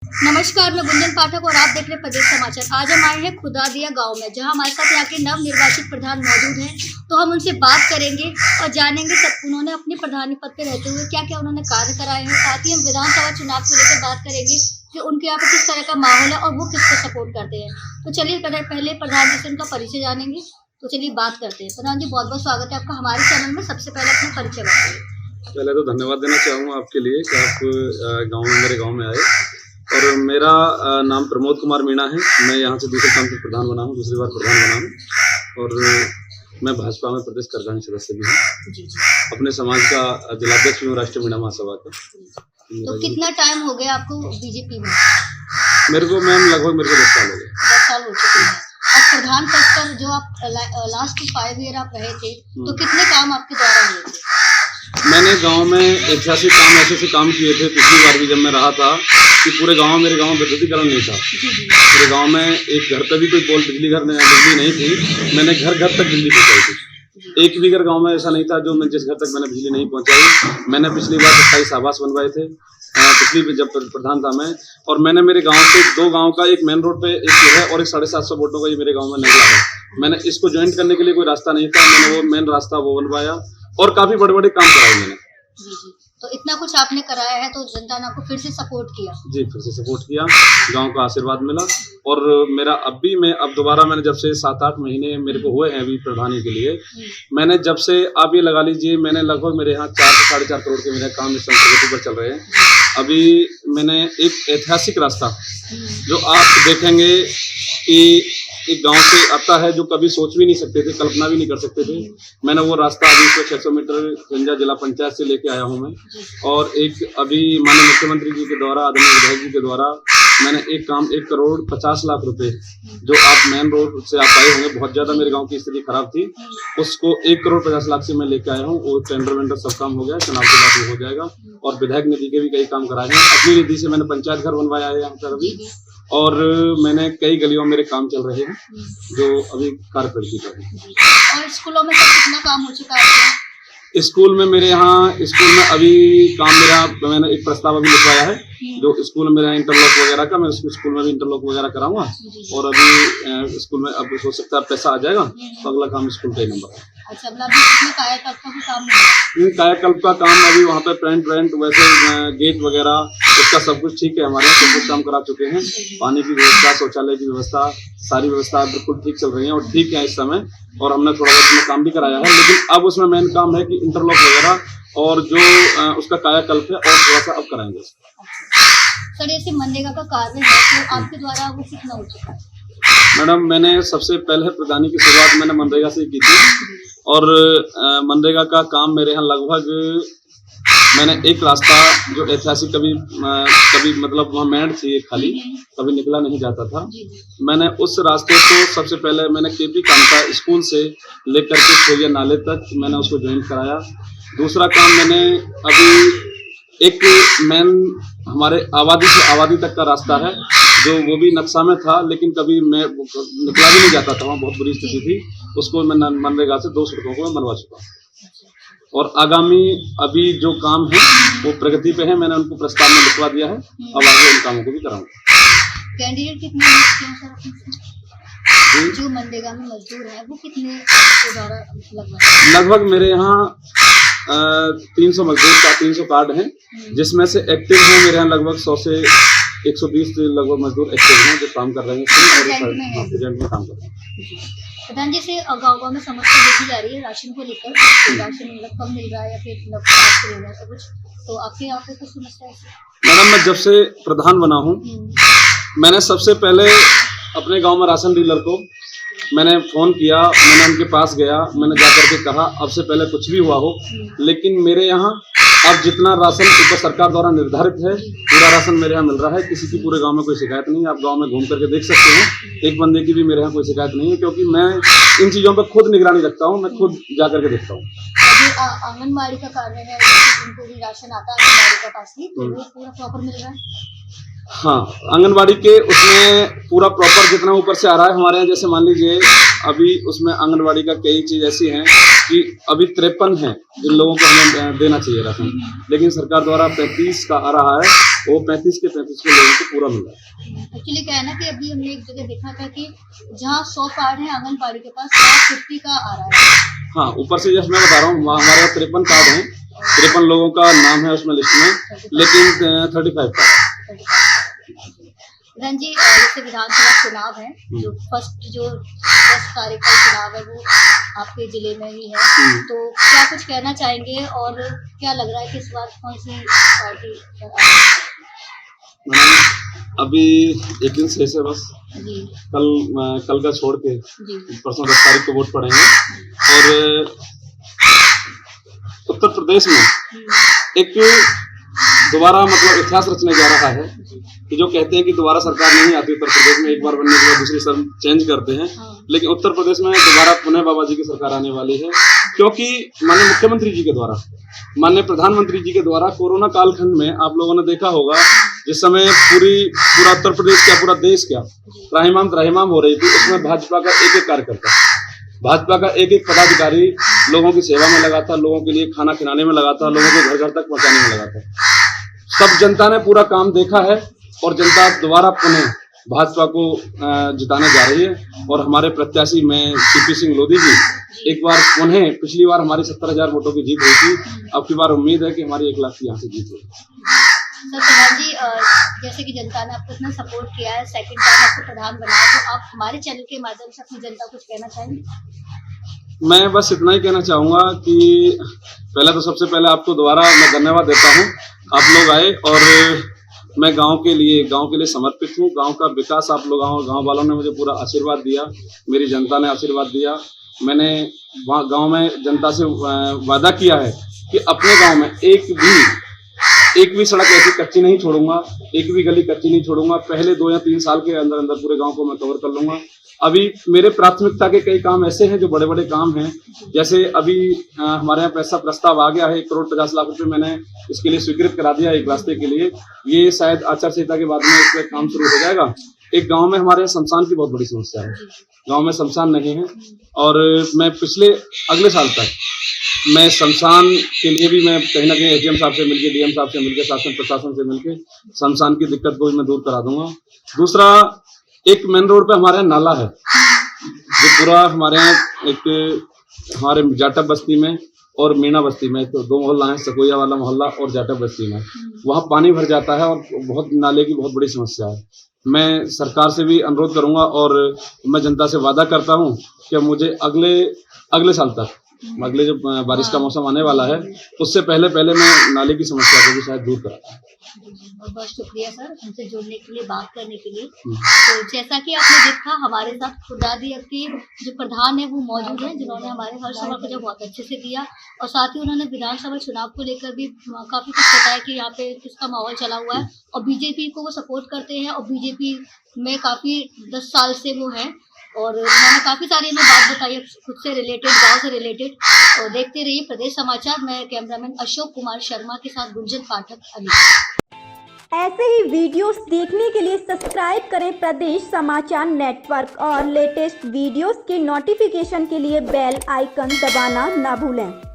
नमस्कार, मैं गुंजन पाठक और आप देख रहे हैं प्रदेश समाचार। आज हम आए हैं खुदादिया गांव में, जहां हमारे साथ यहाँ के नव निर्वाचित प्रधान मौजूद हैं। तो हम उनसे बात करेंगे और जानेंगे सब उन्होंने अपने प्रधानी पद पे रहते हुए क्या क्या उन्होंने कार्य कराए हैं। साथ ही हम विधानसभा चुनाव को लेकर बात करेंगे कि उनके यहाँ पे किस तरह का माहौल है और वो किसको सपोर्ट करते हैं। तो चलिए पहले प्रधान जी से उनका परिचय जानेंगे। तो चलिए बात करते हैं। प्रधान जी, बहुत बहुत स्वागत है आपका हमारे चैनल में। सबसे पहले अपना परिचय बताइए। पहले तो धन्यवाद देना चाहूँगा आपके लिए कि आप मेरे गांव में आए। और मेरा नाम प्रमोद कुमार मीणा है। मैं यहाँ से दूसरे काम से प्रधान बना हूँ, दूसरी बार प्रधान बना हूँ। और मैं भाजपा में प्रदेश कार्यकारिणी सदस्य भी हूँ। अपने समाज का जिलाध्यक्ष भी हूँ राष्ट्रीय मीणा महासभा का। तो कितना टाइम हो गया आपको बीजेपी में? मेरे को लगभग 10 साल हो गए। 10 साल हो चुके हैं। और प्रधान पद पर जो आप लास्ट 5 ईयर आप रहे थे, तो कितने काम आपके द्वारा हुए थे? मैंने गांव में ऐतिहासिक काम ऐसे काम किए थे पिछली बार भी जब मैं रहा था कि मेरे गांव में विद्युतीकरण नहीं था। मेरे गांव में एक घर पे भी कोई बिजली नहीं थी। मैंने घर घर तक बिजली पहुंचाई थी। एक भी घर गांव में ऐसा नहीं था जो जिस घर तक मैंने बिजली नहीं पहुंचाई। मैंने पिछली बार 27 आवास बनवाए थे पिछली जब प्रधान था मैं। और मैंने मेरे गांव से 2 गांव का, एक मेन रोड पे एक है और एक 750 वोटों का ये मेरे गांव में निकला है। मैंने इसको ज्वाइंट करने के लिए कोई रास्ता नहीं था, मैंने वो मेन रास्ता वो बनवाया और काफी बड़े बड़े काम कराए मैंने। जी। तो इतना कुछ आपने कराया है तो जनता ने आपको फिर से सपोर्ट किया? जी, फिर से सपोर्ट किया, गांव का आशीर्वाद मिला। और मेरा अब दोबारा मैंने जब से 7-8 महीने मेरे को हुए हैं अभी प्रधानी के लिए, मैंने जब से आप ये लगा लीजिए, मैंने लगभग मेरे यहाँ 4 से 4.5 करोड़ के मेरे काम इस समय पर चल रहे हैं। अभी मैंने एक ऐतिहासिक रास्ता जो आप देखेंगे कि एक गांव से आता है जो कभी सोच भी नहीं सकते थे, कल्पना भी नहीं कर सकते थे। मैंने वो रास्ता अभी 600 मीटर गंजा जिला पंचायत से लेके आया हूं मैं। और एक अभी माननीय मुख्यमंत्री जी के द्वारा, आदरणीय विधायक जी के द्वारा मैंने एक काम 1 करोड़ 50 लाख रुपए जो आप मेन रोड से आप आए होंगे, बहुत ज्यादा मेरे गांव की स्थिति खराब थी, उसको 1 करोड़ 50 लाख से मैं लेके आया हूँ। वो टेंडर वेंडर सब काम हो गया, चुनाव के बाद वो हो जाएगा। और विधायक निधि के भी कई काम कराए हैं। अपनी निधि से मैंने पंचायत घर बनवाया है यहाँ पर अभी। और मैंने कई गलियों में मेरे काम चल रहे हैं जो अभी कार्य प्रगति पर है। और स्कूलों में कितना काम हो चुका है? स्कूल में मेरे यहाँ अभी काम मैंने एक प्रस्ताव अभी लिखवाया है जो स्कूल में मेरा इंटरलॉक वगैरह का, मैं उसको स्कूल में भी इंटरलॉक वगैरह कराऊंगा। और अभी स्कूल में अब हो सकता है पैसा आ जाएगा तो अगला काम स्कूल का ही नंबर है। अच्छा, मतलब कायाकल्प का भी काम नहीं है? कायाकल्प का काम अभी वहाँ पे पेंट वैसे गेट वगैरह उसका सब कुछ ठीक है, हमारे यहाँ सब कुछ काम करा चुके हैं। पानी की व्यवस्था, शौचालय की व्यवस्था, सारी व्यवस्था बिल्कुल ठीक चल रही है और ठीक है इस समय। और हमने थोड़ा बहुत काम भी कराया है, लेकिन अब उसमें मेन काम है कि इंटरलॉक वगैरह और जो उसका कायाकल्प है और थोड़ा सा अब कराएंगे। सर, जैसे मनरेगा का कार्य है तो आपके द्वारा वो कितना हो चुका है? मैडम, मैंने सबसे पहले प्रधानी की शुरुआत मैंने मनरेगा से की थी। और मनरेगा का काम मेरे यहाँ लगभग मैंने एक रास्ता जो ऐतिहासिक कभी मतलब वहाँ मेंढ थी खाली, कभी निकला नहीं जाता था। मैंने उस रास्ते को सबसे पहले मैंने केपी कांता स्कूल से लेकर के खोया नाले तक मैंने उसको ज्वाइन कराया। दूसरा काम मैंने अभी एक मेन हमारे आबादी से आबादी तक का रास्ता है जो वो भी नक्शा में था, लेकिन कभी मैं निकला भी नहीं जाता था, वहाँ बहुत बुरी स्थिति थी। उसको मैं मनरेगा से 2 सड़कों को मैं बनवा चुका हूँ। और आगामी अभी जो काम है वो प्रगति पे है, मैंने उनको प्रस्ताव में लिखवा दिया है। अब आगे उन कामों को भी कराऊंगा। कैंडिडेट कितने हैं जो मनरेगा में मजदूर है, वो कितने के द्वारा लगभग मेरे यहाँ 300 मजदूर का 300 कार्ड हैं, जिसमें से एक्टिव हैं मेरे यहाँ लगभग 100 से 120 लगभग मजदूर एक्टिव हैं जो काम कर रहे हैं प्रेजेंट में काम कर रहे हैं। प्रधान जी, से गाँव में समस्या देखी जा रही है राशन को लेकर, तो राशन मतलब कम मिल रहा है या फिर कुछ, तो आपके यहाँ पे कुछ समस्या है? मैडम, मैं जब से प्रधान बना हूँ मैंने सबसे पहले अपने गांव में राशन डीलर को मैंने फोन किया, मैंने उनके पास गया, मैंने जाकर के कहा अब से पहले कुछ भी हुआ हो, लेकिन मेरे यहाँ अब जितना राशन ऊपर सरकार द्वारा निर्धारित है पूरा राशन मेरे यहाँ मिल रहा है। किसी की पूरे गांव में कोई शिकायत नहीं है। आप गांव में घूम करके देख सकते हैं, एक बंदे की भी मेरे यहाँ कोई शिकायत नहीं है, क्योंकि मैं इन चीज़ों पर खुद निगरानी रखता हूँ, मैं खुद जा करके देखता हूँ। आंगनबाड़ी का कार्य है, उनको भी राशन आता है आंगनबाड़ी का पास ही, तो वो पूरा प्रॉपर मिल रहा है? हाँ, आंगनबाड़ी के उसमें पूरा प्रॉपर जितना ऊपर से आ रहा है हमारे यहाँ, जैसे मान लीजिए अभी उसमें आंगनबाड़ी का कई चीज़ ऐसी हैं कि अभी 53 है जिन लोगों को हमें देना चाहिए राशन, लेकिन सरकार द्वारा 35 का आ रहा है, वो 35 के लोगों को पूरा मिल रहा है। एक्चुअली क्या है ना कि अभी हमने एक जगह देखा था कि जहाँ 100 कार्ड है आंगनबाड़ी के पास 50 का आ रहा है। हाँ, ऊपर से जैसे मैं बता रहा हूँ, हमारे यहाँ 53 कार्ड हैं, 53 लोगों का नाम है उसमें लिस्ट में, लेकिन 35 का। प्रधान जी, जैसे विधानसभा चुनाव है, जो 10 तारीख का चुनाव है वो आपके जिले में ही है, तो क्या कुछ कहना चाहेंगे और क्या लग रहा है कि इस बार कौन सी पार्टी? अभी एक दिन शेष है बस जी कल का छोड़ के जी परसों 10 तारीख को वोट पड़ेंगे। और उत्तर प्रदेश में एक दोबारा मतलब इतिहास रचने जा रहा है कि जो कहते हैं कि दोबारा सरकार नहीं आती उत्तर प्रदेश में, एक बार बनने के बाद दूसरी सर चेंज करते हैं, लेकिन उत्तर प्रदेश में दोबारा पुनः बाबा जी की सरकार आने वाली है, क्योंकि माननीय मुख्यमंत्री जी के द्वारा, माननीय प्रधानमंत्री जी के द्वारा कोरोना कालखंड में आप लोगों ने देखा होगा जिस समय पूरा उत्तर प्रदेश क्या पूरा देश क्या त्राहिमाम हो रही थी, उसमें भाजपा का एक कार्यकर्ता, भाजपा का एक पदाधिकारी लोगों की सेवा में लगा था, लोगों के लिए खाना खिलाने में लगा था, लोगों को घर घर तक पहुंचाने में लगा था। सब जनता ने पूरा काम देखा है और जनता दोबारा पुनः भाजपा को जिताने जा रही है। और हमारे प्रत्याशी में सीपी सिंह लोधी जी एक बार पुनः, पिछली बार हमारी 70,000 वोटों की जीत हुई थी, अब की बार उम्मीद है कि हमारी 1 लाख की यहाँ से जीत होगी। सर प्रधान जी, जैसे कि जनता ने आपको इतना सपोर्ट किया है, सेकंड टाइम आपको प्रधान बनाया, तो आप हमारे चैनल के माध्यम से अपनी जनता को कुछ कहना चाहेंगे? मैं बस इतना ही कहना चाहूँगा कि पहले तो सबसे पहले आपको दोबारा मैं धन्यवाद देता हूँ, आप लोग आए और मैं गांव के लिए समर्पित हूँ। गांव का विकास आप लोग, गांव वालों ने मुझे पूरा आशीर्वाद दिया, मेरी जनता ने आशीर्वाद दिया। मैंने वहाँ गांव में जनता से वादा किया है कि अपने गांव में एक भी सड़क ऐसी कच्ची नहीं छोड़ूंगा, एक भी गली कच्ची नहीं छोड़ूंगा। पहले 2 या 3 साल के अंदर अंदर पूरे गांव को मैं कवर कर लूंगा। अभी मेरे प्राथमिकता के कई काम ऐसे हैं जो बड़े बड़े काम हैं, जैसे अभी हमारे यहाँ पैसा प्रस्ताव आ गया है, 1,50,00,000 रुपये मैंने इसके लिए स्वीकृत करा दिया एक रास्ते के लिए। ये शायद आचार संहिता के बाद में इस पर काम शुरू हो जाएगा। एक गांव में हमारे शमशान की बहुत बड़ी समस्या है, गांव में शमशान नहीं है, और मैं अगले साल तक मैं शमशान के लिए भी मैं कहीं ना कहीं एसडीएम साहब से मिलकर, डीएम साहब से मिलकर, शासन प्रशासन से मिलकर शमशान की दिक्कत को भी मैं दूर करा दूंगा। दूसरा, एक मेन रोड पे हमारे यहाँ नाला है जो पूरा हमारे यहाँ हमारे जाटव बस्ती में और मीणा बस्ती में, तो 2 मोहल्ला है, सकोया वाला मोहल्ला और जाटव बस्ती में, वहाँ पानी भर जाता है और बहुत नाले की बहुत बड़ी समस्या है। मैं सरकार से भी अनुरोध करूंगा और मैं जनता से वादा करता हूं कि मुझे अगले साल तक, अगले जो बारिश का मौसम आने वाला है उससे पहले मैं नाले की समस्या को भी शायद दूर कराऊंगा। बहुत बहुत शुक्रिया सर, हमसे जुड़ने के लिए, बात करने के लिए। तो जैसा कि आपने देखा, हमारे साथ खुदादी के जो प्रधान है वो मौजूद हैं, जिन्होंने हमारे हर सवाल को जो बहुत अच्छे से दिया, और साथ ही उन्होंने विधानसभा चुनाव को लेकर भी काफ़ी कुछ बताया कि यहाँ पे किसका माहौल चला हुआ है, और बीजेपी को वो सपोर्ट करते हैं, और बीजेपी में काफ़ी 10 साल से वो हैं, और उन्होंने काफ़ी सारी हमें बात बताई खुद से रिलेटेड, गाँव से रिलेटेड। और देखते रहिए प्रदेश समाचार। मैं कैमरामैन अशोक कुमार शर्मा के साथ गुंजन पाठक, अली। ऐसे ही वीडियोस देखने के लिए सब्सक्राइब करें प्रदेश समाचार नेटवर्क, और लेटेस्ट वीडियोस के नोटिफिकेशन के लिए बेल आइकन दबाना ना भूलें।